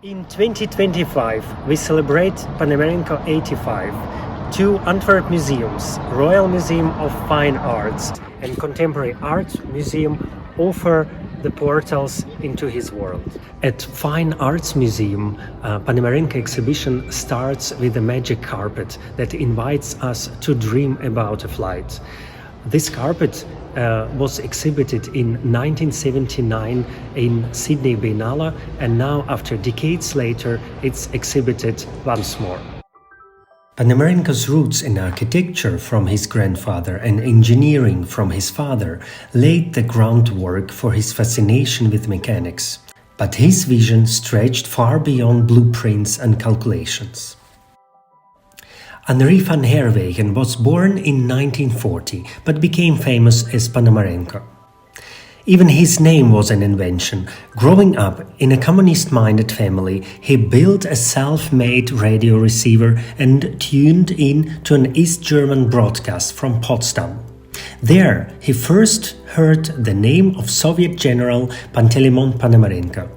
In 2025, we celebrate Panamarenko 85. Two Antwerp museums, Royal Museum of Fine Arts and Contemporary Art Museum, offer the portals into his world. At Fine Arts Museum, Panamarenko exhibition starts with a magic carpet that invites us to dream about a flight. This carpet was exhibited in 1979 in Sydney Biennale, and now, after decades later, it's exhibited once more. Panamarenko's roots in architecture from his grandfather and engineering from his father laid the groundwork for his fascination with mechanics. But his vision stretched far beyond blueprints and calculations. Henri van Herwegen was born in 1940, but became famous as Panamarenko. Even his name was an invention. Growing up in a communist-minded family, he built a self-made radio receiver and tuned in to an East German broadcast from Potsdam. There, he first heard the name of Soviet General Panteleimon Panamarenko.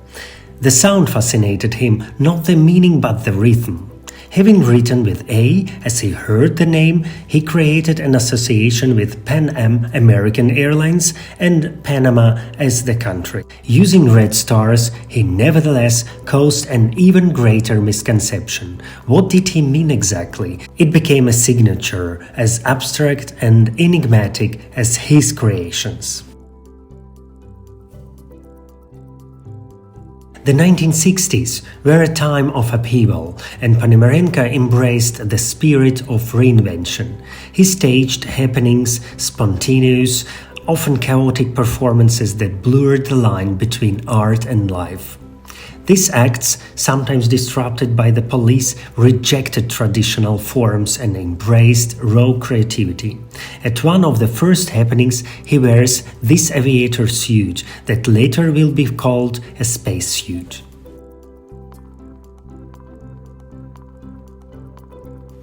The sound fascinated him, not the meaning but the rhythm. Having written with A as he heard the name, he created an association with Pan Am American Airlines and Panama as the country. Using red stars, he nevertheless caused an even greater misconception. What did he mean exactly? It became a signature, as abstract and enigmatic as his creations. The 1960s were a time of upheaval, and Panamarenko embraced the spirit of reinvention. He staged happenings, spontaneous, often chaotic performances that blurred the line between art and life. These acts, sometimes disrupted by the police, rejected traditional forms and embraced raw creativity. At one of the first happenings, he wears this aviator suit that later will be called a spacesuit.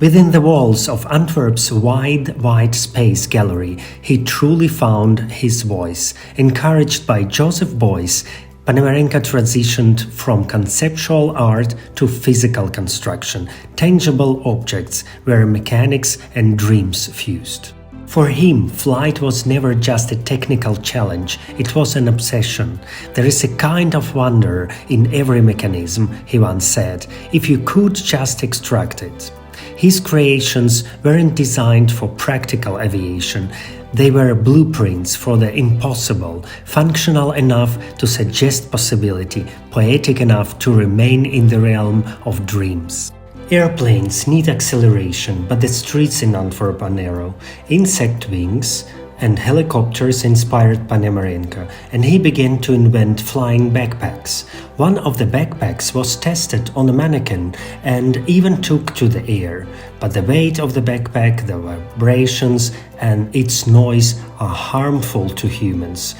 Within the walls of Antwerp's wide white space gallery, he truly found his voice. Encouraged by Joseph Beuys, Panamarenko transitioned from conceptual art to physical construction, tangible objects where mechanics and dreams fused. For him, flight was never just a technical challenge, it was an obsession. There is a kind of wonder in every mechanism, he once said, if you could just extract it. His creations weren't designed for practical aviation. They were blueprints for the impossible, functional enough to suggest possibility, poetic enough to remain in the realm of dreams. Airplanes need acceleration, but the streets in Antwerp are narrow. Insect wings and helicopters inspired Panamarenko, and he began to invent flying backpacks. One of the backpacks was tested on a mannequin and even took to the air. But the weight of the backpack, the vibrations, and its noise are harmful to humans.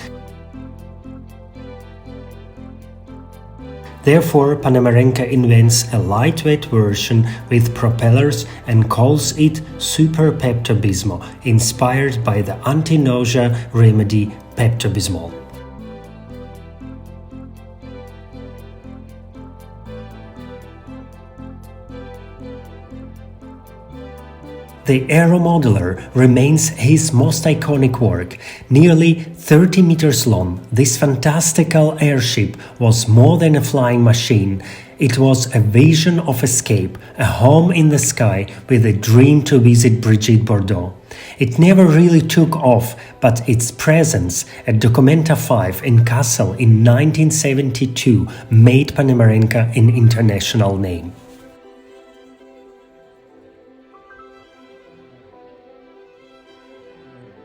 Therefore, Panamarenko invents a lightweight version with propellers and calls it Super Pepto-Bismol, inspired by the anti-nausea remedy Pepto-Bismol. The Aeromodeler remains his most iconic work. Nearly 30 meters long, this fantastical airship was more than a flying machine. It was a vision of escape, a home in the sky with a dream to visit Brigitte Bardot. It never really took off, but its presence at Documenta 5 in Kassel in 1972 made Panamarenko an international name.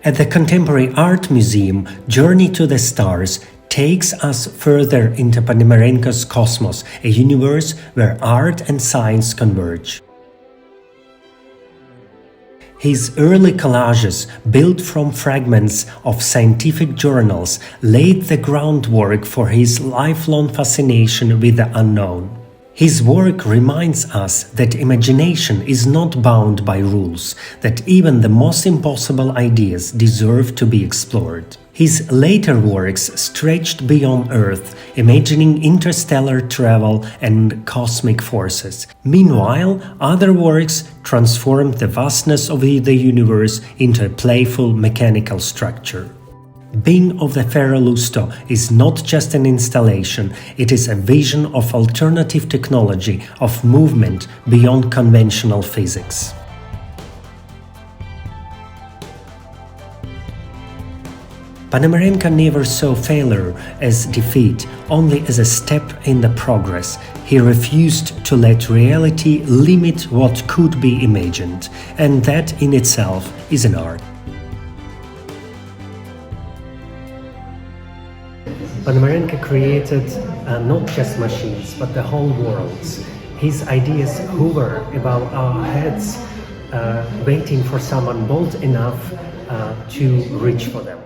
At the Contemporary Art Museum, Journey to the Stars takes us further into Panamarenko's cosmos, a universe where art and science converge. His early collages, built from fragments of scientific journals, laid the groundwork for his lifelong fascination with the unknown. His work reminds us that imagination is not bound by rules, that even the most impossible ideas deserve to be explored. His later works stretched beyond Earth, imagining interstellar travel and cosmic forces. Meanwhile, other works transformed the vastness of the universe into a playful mechanical structure. Being of the Ferralusto is not just an installation, it is a vision of alternative technology, of movement beyond conventional physics. Panamarenko never saw failure as defeat, only as a step in the progress. He refused to let reality limit what could be imagined, and that in itself is an art. Panamarenko created not just machines, but the whole worlds. His ideas hover above our heads, waiting for someone bold enough to reach for them.